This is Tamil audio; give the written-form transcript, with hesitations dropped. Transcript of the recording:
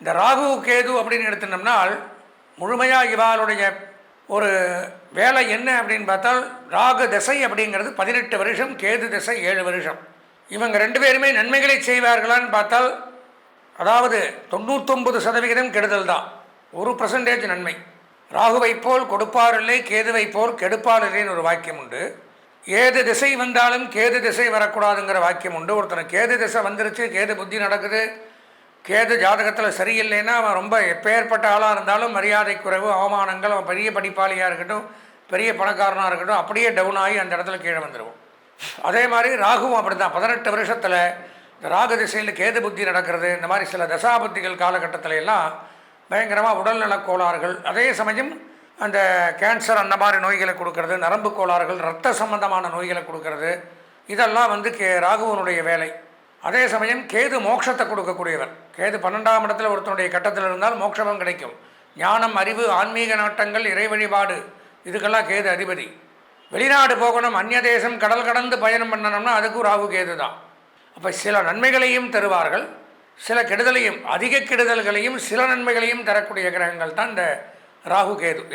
இந்த ராகு கேது அப்படின்னு எடுத்துட்டோம்னால் முழுமையாக இவாளுடைய ஒரு வேலை என்ன அப்படின்னு பார்த்தால் ராகு திசை அப்படிங்கிறது 18 வருஷம், கேது திசை 7 வருஷம். இவங்க 2 பேருமே நன்மைகளை செய்வார்களான்னு பார்த்தால் அதாவது 99% கெடுதல் தான், 1% நன்மை. ராகுவை போல் கொடுப்பார் இல்லை, கேதுவை போல் கெடுப்பார் இல்லைன்னு ஒரு வாக்கியம் உண்டு. ஏது திசை வந்தாலும் கேது திசை வரக்கூடாதுங்கிற வாக்கியம் உண்டு. ஒருத்தனை கேது திசை வந்துருச்சு, கேது புத்தி நடக்குது, கேது ஜாதகத்தில் சரியில்லைன்னா அவன் ரொம்ப எப்பேற்பட்ட ஆளாக இருந்தாலும் மரியாதை குறைவு, அவமானங்கள், அவன் பெரிய படிப்பாளியாக இருக்கட்டும், பெரிய பணக்காரனாக இருக்கட்டும், அப்படியே டவுன் ஆகி அந்த இடத்துல கீழே வந்துடுவோம். அதே மாதிரி ராகுவும் அப்படி தான். 18 வருஷத்தில் இந்த ராகு திசையில் கேது புத்தி நடக்கிறது, இந்த மாதிரி சில தசாபுத்திகள் காலகட்டத்தில் எல்லாம் பயங்கரமாக உடல்நலக் கோளாறுகள், அதே சமயம் அந்த கேன்சர் அந்த மாதிரி நோய்களை கொடுக்கறது, நரம்பு கோளாறுகள், இரத்த சம்பந்தமான நோய்களை கொடுக்கறது, இதெல்லாம் வந்து ராகுவனுடைய வேலை. அதே சமயம் கேது மோட்சத்தை கொடுக்கக்கூடியவர். கேது 12ஆம் இடத்துல ஒருத்தனுடைய கட்டத்தில் இருந்தால் மோட்சமும் கிடைக்கும். ஞானம், அறிவு, ஆன்மீக நாட்டங்கள், இறை வழிபாடு, இதுக்கெல்லாம் கேது அதிபதி. வெளிநாடு போகணும், அந்நிய தேசம் கடல் கடந்து பயணம் பண்ணணும்னா அதுக்கும் ராகு கேது தான். அப்போ சில நன்மைகளையும் தருவார்கள், சில கெடுதலையும், அதிக கெடுதல்களையும் சில நன்மைகளையும் தரக்கூடிய கிரகங்கள் தான் இந்த ராகு கேது.